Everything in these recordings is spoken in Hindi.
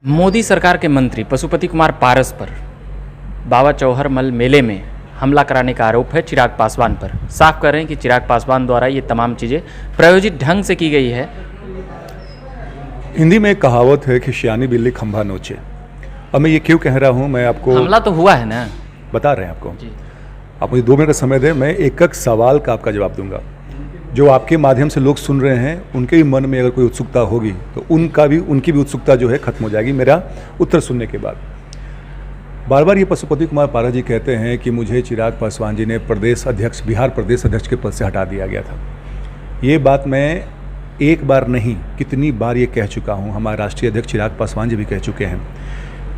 मोदी सरकार के मंत्री पशुपति कुमार पारस पर बाबा चौहरमल मेले में हमला कराने का आरोप है चिराग पासवान पर। साफ कर रहे हैं कि चिराग पासवान द्वारा ये तमाम चीज़ें प्रायोजित ढंग से की गई है। हिंदी में एक कहावत है कि शियानी बिल्ली खंभा नोचे। अब मैं ये क्यों कह रहा हूँ, मैं आपको हमला तो हुआ है ना, बता रहे हैं आपको जी। आप मुझे 2 मिनट का समय दें, मैं एक एक सवाल का आपका जवाब दूंगा। जो आपके माध्यम से लोग सुन रहे हैं उनके भी मन में अगर कोई उत्सुकता होगी तो उनकी भी उत्सुकता जो है खत्म हो जाएगी मेरा उत्तर सुनने के बाद। बार बार ये पशुपति कुमार पारस जी कहते हैं कि मुझे चिराग पासवान जी ने बिहार प्रदेश अध्यक्ष के पद से हटा दिया गया था। ये बात मैं एक बार नहीं कितनी बार ये कह चुका हूँ। हमारे राष्ट्रीय अध्यक्ष चिराग पासवान जी भी कह चुके हैं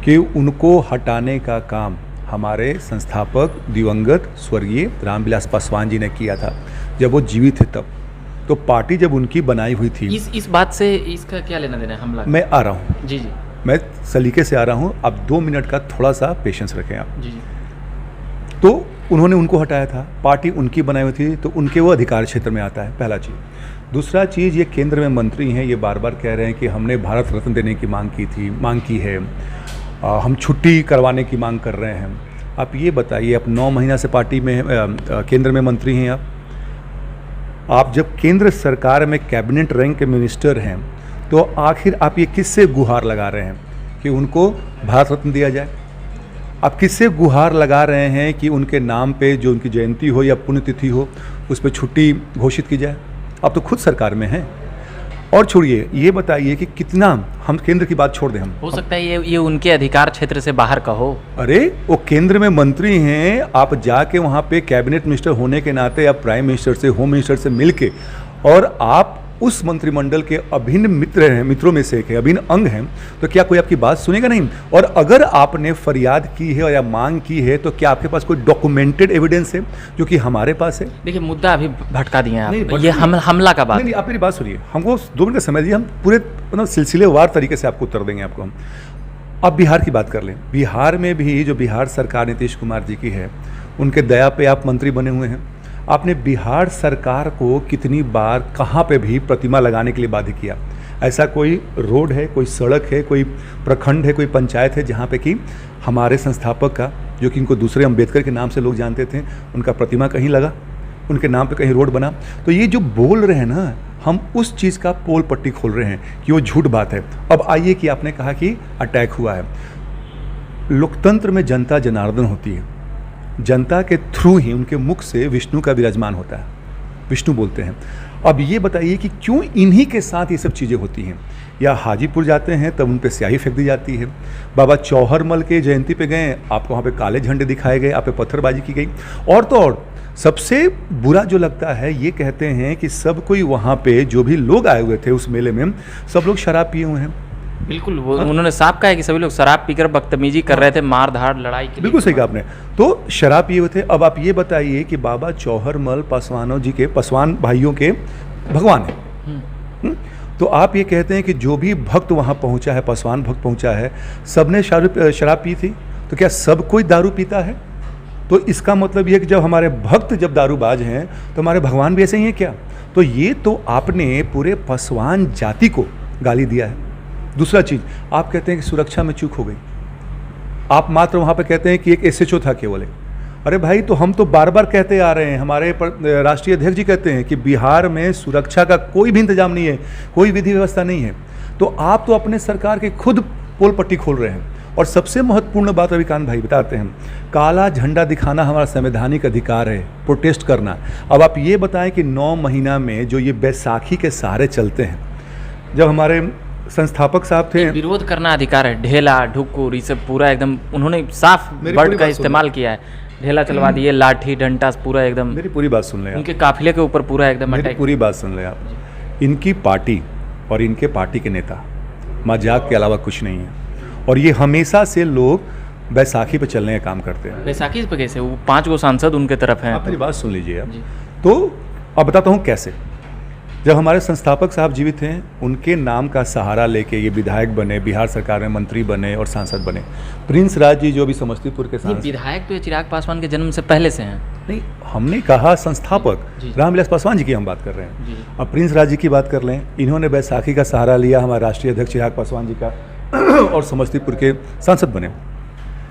कि उनको हटाने का काम हमारे संस्थापक दिवंगत स्वर्गीय रामविलास पासवान जी ने किया था जब वो जीवित थे तब। तो पार्टी जब उनकी बनाई हुई थी, इस बात से इसका क्या लेना देना है हमला? मैं आ रहा हूँ जी जी, मैं सलीके से आ रहा हूँ। आप 2 मिनट का थोड़ा सा पेशेंस रखें आप जी जी। तो उन्होंने उनको हटाया था, पार्टी उनकी बनाई हुई थी, तो उनके वो अधिकार क्षेत्र में आता है, पहला चीज़। दूसरा चीज़, ये केंद्र में मंत्री हैं, ये बार बार कह रहे हैं कि हमने भारत रत्न देने की मांग की है, हम छुट्टी करवाने की मांग कर रहे हैं। आप ये बताइए, आप 9 महीना से पार्टी में केंद्र में मंत्री हैं आप जब केंद्र सरकार में कैबिनेट रैंक के मिनिस्टर हैं तो आखिर आप ये किससे गुहार लगा रहे हैं कि उनको भारत रत्न दिया जाए? आप किससे गुहार लगा रहे हैं कि उनके नाम पे जो उनकी जयंती हो या पुण्यतिथि हो उस पर छुट्टी घोषित की जाए? आप तो खुद सरकार में हैं। और छोड़िए, ये बताइए कि कितना हम केंद्र की बात छोड़ दें, हम हो सकता है ये उनके अधिकार क्षेत्र से बाहर का हो। अरे वो केंद्र में मंत्री हैं, आप जाके वहाँ पे कैबिनेट मिनिस्टर होने के नाते या प्राइम मिनिस्टर से, होम मिनिस्टर से मिलके, और आप उस मंत्रिमंडल के अभिन्न मित्रों में से एक है, अभिन्न अंग हैं, तो क्या कोई आपकी बात सुनेगा नहीं? और अगर आपने फरियाद की है या मांग की है तो क्या आपके पास कोई डॉक्यूमेंटेड एविडेंस है जो कि हमारे पास है? देखिए, मुद्दा अभी भटका दिए हैं आप। ये हमला का बात नहीं, आप मेरी बात सुनिए, हमको 2 मिनट का समय दिए, हम पूरे सिलसिलेवार तरीके से आपको उत्तर देंगे आपको हम। अब बिहार की बात कर लें। बिहार में भी जो बिहार सरकार नीतीश कुमार जी की है, उनके दया पे आप मंत्री बने हुए हैं। आपने बिहार सरकार को कितनी बार कहाँ पे भी प्रतिमा लगाने के लिए बाध्य किया? ऐसा कोई रोड है, कोई सड़क है, कोई प्रखंड है, कोई पंचायत है जहाँ पे कि हमारे संस्थापक का, जो कि इनको दूसरे अम्बेडकर के नाम से लोग जानते थे, उनका प्रतिमा कहीं लगा, उनके नाम पे कहीं रोड बना? तो ये जो बोल रहे हैं ना, हम उस चीज़ का पोल पट्टी खोल रहे हैं कि वो झूठ बात है। अब आइए कि आपने कहा कि अटैक हुआ है। लोकतंत्र में जनता जनार्दन होती है, जनता के थ्रू ही उनके मुख से विष्णु का विराजमान होता है, विष्णु बोलते हैं। अब ये बताइए कि क्यों इन्हीं के साथ ये सब चीज़ें होती हैं? या हाजीपुर जाते हैं तब उन पे स्याही फेंक दी जाती है, बाबा चौहरमल के जयंती पे गए, आपको वहाँ पे काले झंडे दिखाए गए, आप पे पत्थरबाजी की गई। और तो और सबसे बुरा जो लगता है, ये कहते हैं कि सब कोई वहाँ पे जो भी लोग आए हुए थे उस मेले में, सब लोग शराब पिए हुए हैं। बिल्कुल, वो उन्होंने साफ कहा है कि सभी लोग शराब पीकर बदतमीजी कर रहे थे, मार धाड़ लड़ाई के लिए। बिल्कुल सही कहा आपने, तो शराब पिए हुए थे। अब आप ये बताइए कि बाबा चौहरमल पासवानों जी के, पासवान भाइयों के भगवान है। तो आप ये कहते हैं कि जो भी भक्त वहाँ पहुँचा है, पासवान भक्त पहुँचा है, सबने शराब पी थी? तो क्या सब कोई दारू पीता है? तो इसका मतलब ये कि जब हमारे भक्त जब दारूबाज हैं तो हमारे भगवान भी ऐसे ही हैं क्या? तो ये तो आपने पूरे पासवान जाति को गाली दिया है। दूसरा चीज़, आप कहते हैं कि सुरक्षा में चूक हो गई। आप मात्र वहाँ पे कहते हैं कि एक SHO था केवल। अरे भाई, तो हम तो बार बार कहते आ रहे हैं, हमारे राष्ट्रीय अध्यक्ष जी कहते हैं कि बिहार में सुरक्षा का कोई भी इंतजाम नहीं है, कोई विधि व्यवस्था नहीं है। तो आप तो अपने सरकार के खुद पोल पट्टी खोल रहे हैं। और सबसे महत्वपूर्ण बात रविकांत भाई बताते हैं, काला झंडा दिखाना हमारा संवैधानिक अधिकार है, प्रोटेस्ट करना। अब आप ये बताएं कि 9 महीना में जो ये बैसाखी के सहारे चलते हैं, जब हमारे संस्थापक साहब थे, विरोध करना अधिकार है, ढेला ढुकुर ये सब पूरा एकदम उन्होंने साफ वर्ड का इस्तेमाल किया है। ढेला चलवा दिए, लाठी डंडा पूरा एकदम। मेरी पूरी बात सुन लें, उनके काफिले के ऊपर पूरा एकदम मेरी पूरी बात सुन लें आप। इनकी पार्टी और इनके पार्टी के नेता मजाक के अलावा कुछ नहीं है, और ये हमेशा से लोग बैसाखी पे चलने का काम करते हैं। बैसाखी पे कैसे? वो 5 सांसद उनके तरफ हैं। आप मेरी बात सुन लीजिए आप। तो अब बताता हूँ कैसे। जब हमारे संस्थापक साहब जीवित हैं, उनके नाम का सहारा लेके ये विधायक बने, बिहार सरकार में मंत्री बने और सांसद बने। प्रिंस राज जी जो अभी समस्तीपुर के सांसद, विधायक तो ये चिराग पासवान के जन्म से पहले से हैं। नहीं, हमने कहा संस्थापक रामविलास पासवान जी की हम बात कर रहे हैं। अब प्रिंस राज जी की बात कर लें, इन्होंने बैसाखी का सहारा लिया हमारे राष्ट्रीय अध्यक्ष चिराग पासवान जी का, और समस्तीपुर के सांसद बने।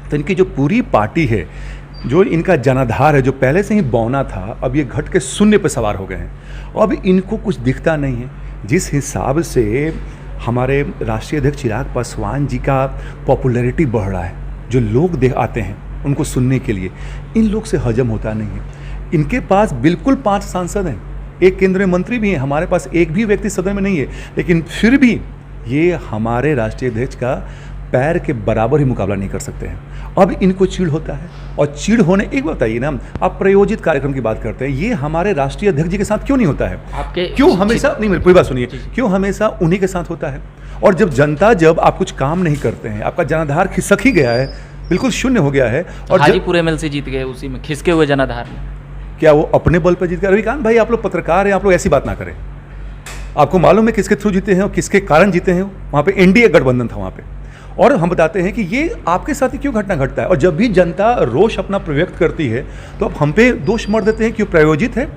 तो इनकी जो पूरी पार्टी है, जो इनका जनाधार है, जो पहले से ही बौना था, अब ये घट के शून्य पर सवार हो गए हैं। अब इनको कुछ दिखता नहीं है। जिस हिसाब से हमारे राष्ट्रीय अध्यक्ष चिराग पासवान जी का पॉपुलैरिटी बढ़ रहा है, जो लोग आते हैं उनको सुनने के लिए, इन लोग से हजम होता नहीं है। इनके पास बिल्कुल 5 सांसद हैं, एक केंद्रीय मंत्री भी हैं, हमारे पास एक भी व्यक्ति सदन में नहीं है, लेकिन फिर भी ये हमारे राष्ट्रीय अध्यक्ष का पैर के बराबर ही मुकाबला नहीं कर सकते हैं। अब इनको चिढ़ होता है, और चिढ़ होने, एक बताइए ना, आप प्रायोजित कार्यक्रम की बात करते हैं, ये हमारे राष्ट्रीय अध्यक्ष जी के साथ क्यों नहीं होता है? आपके क्यों हमेशा, नहीं मेरी पूरी बात सुनिए, क्यों हमेशा उन्हीं के साथ होता है? और जब आप कुछ काम नहीं करते हैं, आपका जनाधार खिसक ही गया है, बिल्कुल शून्य हो गया है, और हाजीपुर MLC जीत गए उसी में, खिसके हुए जनाधार में। क्या वो अपने बल पर जीत गए? रविकांत भाई, आप लोग पत्रकार हैं, आप लोग ऐसी बात ना करें। आपको मालूम है किसके थ्रू जीते हैं और किसके कारण जीते हैं? वहाँ पे NDA गठबंधन था वहाँ पे। और हम बताते हैं कि ये आपके साथ ही क्यों घटना घटता है। और जब भी जनता रोष अपना प्रव्यक्त करती है तो अब हम पे दोष मर देते हैं, क्यों प्रायोजित है।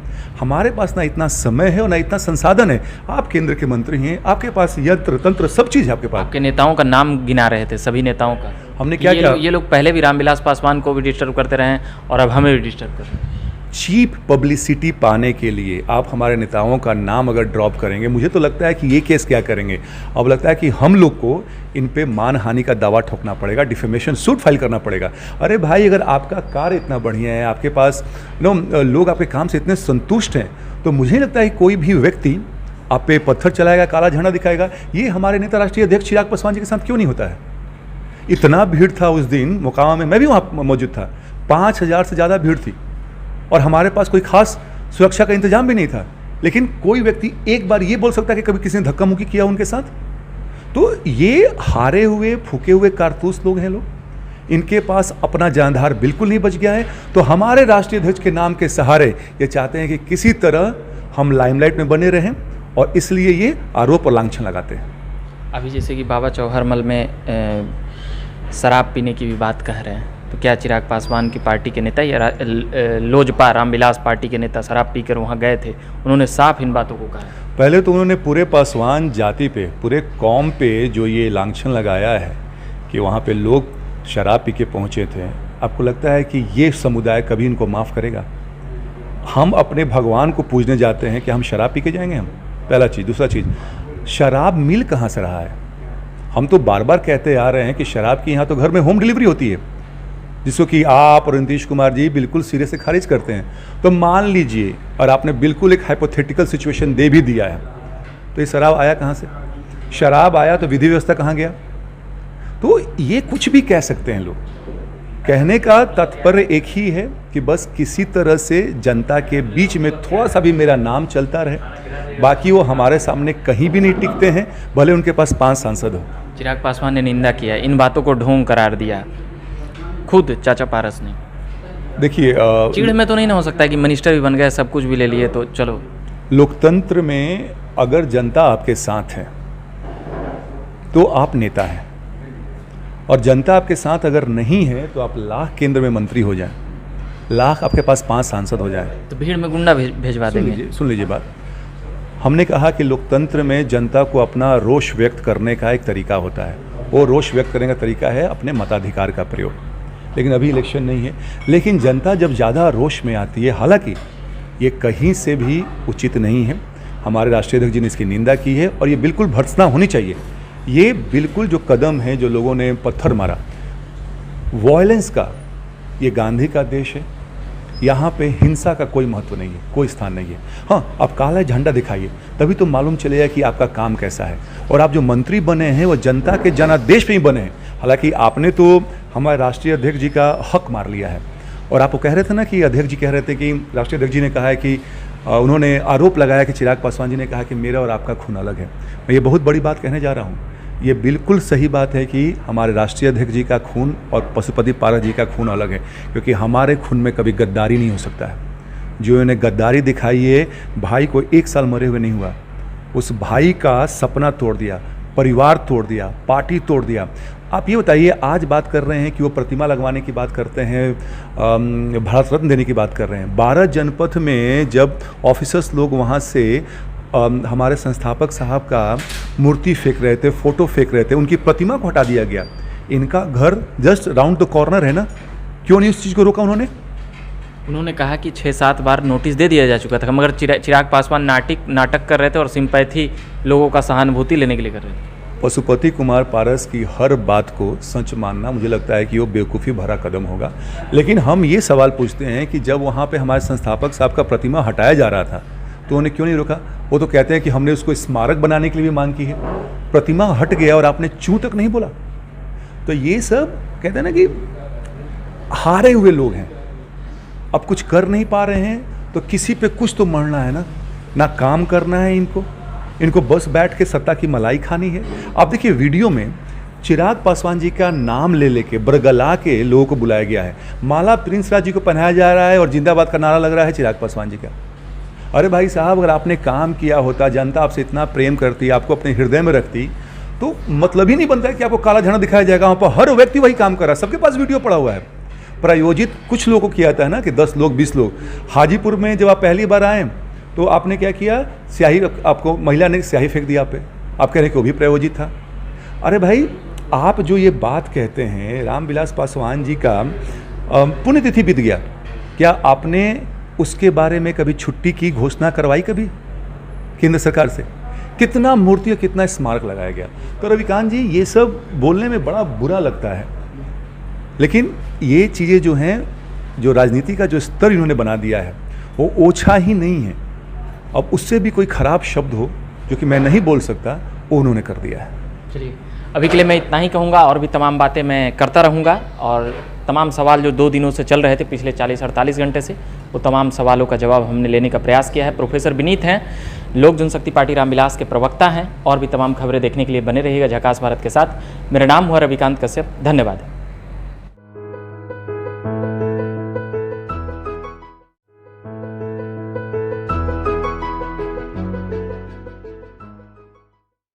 हमारे पास ना इतना समय है और ना इतना संसाधन है। आप केंद्र के मंत्री हैं, आपके पास यंत्र तंत्र सब चीज़ है आपके पास। आपके नेताओं का नाम गिना रहे थे, सभी नेताओं का। हमने क्या किया? ये लोग पहले भी रामविलास पासवान को भी डिस्टर्ब करते रहे और अब हमें भी डिस्टर्ब कर रहे हैं। चीप पब्लिसिटी पाने के लिए आप हमारे नेताओं का नाम अगर ड्रॉप करेंगे, मुझे तो लगता है कि ये केस क्या करेंगे, अब लगता है कि हम लोग को इन पे मानहानि का दावा ठोकना पड़ेगा, डिफेमेशन सूट फाइल करना पड़ेगा। अरे भाई, अगर आपका कार्य इतना बढ़िया है, आपके पास लोग आपके काम से इतने संतुष्ट हैं, तो मुझे लगता है कि कोई भी व्यक्ति आप पे पत्थर चलाएगा, काला झंडा दिखाएगा। ये हमारे नेता राष्ट्रीय अध्यक्ष चिराग पासवान जी के साथ क्यों नहीं होता है? इतना भीड़ था उस दिन मोकामा में, मैं भी वहाँ मौजूद था, 5000 से ज़्यादा भीड़ थी, और हमारे पास कोई खास सुरक्षा का इंतजाम भी नहीं था। लेकिन कोई व्यक्ति एक बार ये बोल सकता है कि कभी किसी ने धक्का मुक्की किया उनके साथ? तो ये हारे हुए फूके हुए कारतूस लोग हैं लोग, इनके पास अपना जानदार बिल्कुल नहीं बच गया है। तो हमारे राष्ट्रीय अध्यक्ष के नाम के सहारे ये चाहते हैं कि किसी तरह हम लाइमलाइट में बने रहें, और इसलिए ये आरोप और लांछन लगाते हैं। अभी जैसे कि बाबा चौहरमल में शराब पीने की भी बात कह रहे हैं, तो क्या चिराग पासवान की पार्टी के नेता या लोजपा रामविलास पार्टी के नेता शराब पीकर वहाँ गए थे? उन्होंने साफ इन बातों को कहा है। पहले तो उन्होंने पूरे पासवान जाति पे, पूरे कौम पे जो ये लांछन लगाया है कि वहाँ पे लोग शराब पी के पहुँचे थे, आपको लगता है कि ये समुदाय कभी इनको माफ़ करेगा? हम अपने भगवान को पूजने जाते हैं कि हम शराब पी के जाएंगे? हम पहला चीज़। दूसरा चीज़, शराब मिल कहाँ से रहा है? हम तो बार बार कहते आ रहे हैं कि शराब की यहाँ तो घर में होम डिलीवरी होती है, जिसको कि आप और नीतीश कुमार जी बिल्कुल सिरे से खारिज करते हैं। तो मान लीजिए, और आपने बिल्कुल एक हाइपोथेटिकल सिचुएशन दे भी दिया है, तो ये शराब आया कहाँ से? शराब आया तो विधि व्यवस्था कहाँ गया? तो ये कुछ भी कह सकते हैं लोग। कहने का तात्पर्य एक ही है कि बस किसी तरह से जनता के बीच में थोड़ा सा भी मेरा नाम चलता रहे, बाकी वो हमारे सामने कहीं भी नहीं टिकते हैं, भले उनके पास 5 सांसद हो। चिराग पासवान ने निंदा किया, इन बातों को ढोंग करार दिया खुद चाचा पारस ने। देखिए, चिढ़ में तो नहीं ना हो सकता है कि मिनिस्टर भी बन गए, सब कुछ भी ले लिए, तो चलो। लोकतंत्र में अगर जनता आपके साथ है तो आप नेता हैं, और जनता आपके साथ अगर नहीं है तो आप लाख केंद्र में मंत्री हो जाएं, लाख आपके पास 5 सांसद हो जाए, तो भीड़ में गुंडा भेजवा देंगे। सुन लीजिए बात। हमने कहा कि लोकतंत्र में जनता को अपना रोष व्यक्त करने का एक तरीका होता है, वो रोष व्यक्त करने का तरीका है अपने मताधिकार का प्रयोग। लेकिन अभी इलेक्शन नहीं है, लेकिन जनता जब ज़्यादा रोष में आती है, हालांकि ये कहीं से भी उचित नहीं है, हमारे राष्ट्रीय अध्यक्ष जी ने इसकी निंदा की है, और ये बिल्कुल भर्त्सना होनी चाहिए। ये बिल्कुल जो कदम है, जो लोगों ने पत्थर मारा, वॉयलेंस का, ये गांधी का देश है, यहाँ पे हिंसा का कोई महत्व नहीं है, कोई स्थान नहीं है। हाँ, आप काला झंडा दिखाइए, तभी तो मालूम चलेगा कि आपका काम कैसा है। और आप जो मंत्री बने हैं वो जनता के जनादेश पे ही बने हैं। हालांकि आपने तो हमारे राष्ट्रीय अध्यक्ष जी का हक मार लिया है, और आप कह रहे थे ना कि अध्यक्ष जी कह रहे थे कि राष्ट्रीय अध्यक्ष जी ने कहा है कि उन्होंने आरोप लगाया कि चिराग पासवान जी ने कहा कि मेरा और आपका खून अलग है। मैं ये बहुत बड़ी बात कहने जा रहा हूँ, ये बिल्कुल सही बात है कि हमारे राष्ट्रीय अध्यक्ष जी का खून और पशुपति पारस जी का खून अलग है, क्योंकि हमारे खून में कभी गद्दारी नहीं हो सकता है। जो इन्हें गद्दारी दिखाई है, भाई को 1 साल मरे हुए नहीं हुआ, उस भाई का सपना तोड़ दिया, परिवार तोड़ दिया, पार्टी तोड़ दिया। आप ये बताइए, आज बात कर रहे हैं कि वो प्रतिमा लगवाने की बात करते हैं, भारत रत्न देने की बात कर रहे हैं। 12 जनपद में जब ऑफिसर्स लोग वहाँ से हमारे संस्थापक साहब का मूर्ति फेंक रहे थे, फ़ोटो फेंक रहे थे, उनकी प्रतिमा को हटा दिया गया। इनका घर जस्ट राउंड द कॉर्नर है ना, क्यों नहीं उस चीज़ को रोका उन्होंने? उन्होंने कहा कि 6-7 बार नोटिस दे दिया जा चुका था, मगर चिराग पासवान नाटक कर रहे थे और सिंपैथी लोगों का सहानुभूति लेने के लिए कर रहे थे। पशुपति कुमार पारस की हर बात को सच मानना मुझे लगता है कि वो बेवकूफ़ी भरा कदम होगा। लेकिन हम ये सवाल पूछते हैं कि जब वहाँ पे हमारे संस्थापक साहब का प्रतिमा हटाया जा रहा था तो उन्हें क्यों नहीं रोका? वो तो कहते हैं कि हमने उसको स्मारक बनाने के लिए भी मांग की है, प्रतिमा हट गया और आपने चूं तक नहीं बोला। तो ये सब कहते हैं ना कि हारे हुए लोग हैं, अब कुछ कर नहीं पा रहे हैं तो किसी पे कुछ तो मरना है ना काम करना है इनको बस बैठ के सत्ता की मलाई खानी है। आप देखिए वीडियो में चिराग पासवान जी का नाम ले लेके बरगला के लोगों को बुलाया गया है, माला प्रिंस राज जी को पहनाया जा रहा है और जिंदाबाद का नारा लग रहा है चिराग पासवान जी का। अरे भाई साहब, अगर आपने काम किया होता, जनता आपसे इतना प्रेम करती, आपको अपने हृदय में रखती, तो मतलब ही नहीं बनता है कि आपको काला झंडा दिखाया जाएगा। वहाँ पर हर व्यक्ति वही काम कर रहा है, सबके पास वीडियो पड़ा हुआ है। प्रायोजित कुछ लोगों को किया था ना कि 10 लोग 20 लोग। हाजीपुर में जब आप पहली बार आए तो आपने क्या किया, स्याही, आपको महिला ने स्याही फेंक दिया आप पे, आप कह रहे हैं कि वो भी प्रायोजित था। अरे भाई, आप जो ये बात कहते हैं, रामविलास पासवान जी का पुण्यतिथि बीत गया, क्या आपने उसके बारे में कभी छुट्टी की घोषणा करवाई कभी केंद्र सरकार से? कितना मूर्ति और कितना स्मारक लगाया गया। तो रविकांत जी, ये सब बोलने में बड़ा बुरा लगता है, लेकिन ये चीज़ें जो हैं, जो राजनीति का जो स्तर इन्होंने बना दिया है वो ओछा ही नहीं है। अब उससे भी कोई ख़राब शब्द हो जो कि मैं नहीं बोल सकता, वो उन्होंने कर दिया है। चलिए, अभी के लिए मैं इतना ही कहूँगा, और भी तमाम बातें मैं करता रहूँगा, और तमाम सवाल जो 2 दिनों से चल रहे थे, पिछले 40-48 घंटे से, वो तमाम सवालों का जवाब हमने लेने का प्रयास किया है। प्रोफेसर विनीत हैं, लोक जनशक्ति पार्टी रामविलास के प्रवक्ता हैं। और भी तमाम खबरें देखने के लिए बने रहिएगा झकास भारत के साथ। मेरा नाम हुआ रविकांत कश्यप। धन्यवाद।